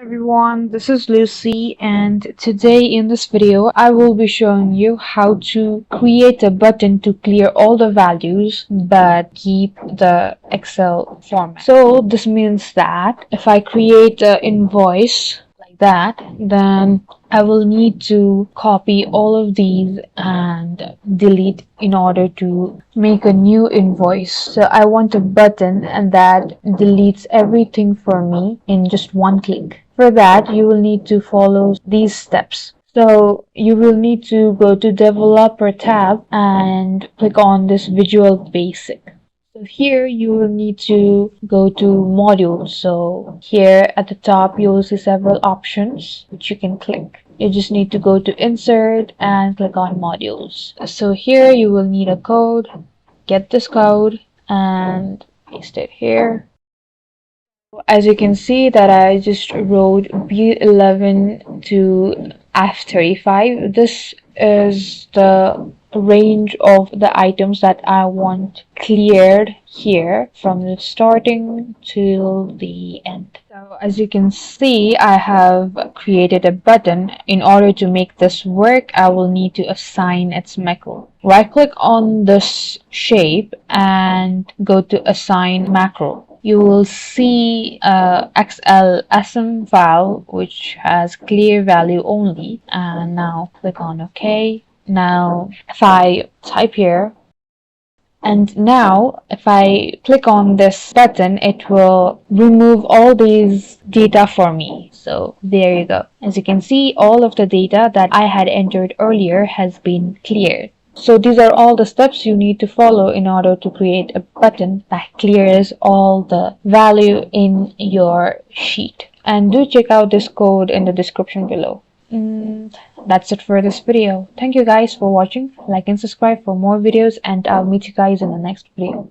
Everyone, this is Lucy, and today in this video I will be showing you how to create a button to clear all the values but keep the Excel format. So this means that if I create an invoice like that, then I will need to copy all of these and delete in order to make a new invoice. So I want a button and that deletes everything for me in just one click. For that, you will need to follow these steps. So you will need to go to Developer tab and click on this Visual Basic. So here you will need to go to modules. So here at the top you will see several options which you can click. You just need to go to insert and click on modules. So here you will need a code. Get this code and paste it here. As you can see that I just wrote B11 to F35. This is the range of the items that I want cleared here from the starting till the end. So as you can see, I have created a button. In order to make this work, I will need to assign its macro. Right click on this shape and go to assign macro. You will see a XLSM file which has clear value only, and now click on OK. Now if I type here, and now if I click on this button, it will remove all these data for me. So there you go. As you can see, all of the data that I had entered earlier has been cleared. So these are all the steps you need to follow in order to create a button that clears all the value in your sheet. And do check out this code in the description below. That's it for this video. Thank you guys for watching. Like and subscribe for more videos, and I'll meet you guys in the next video.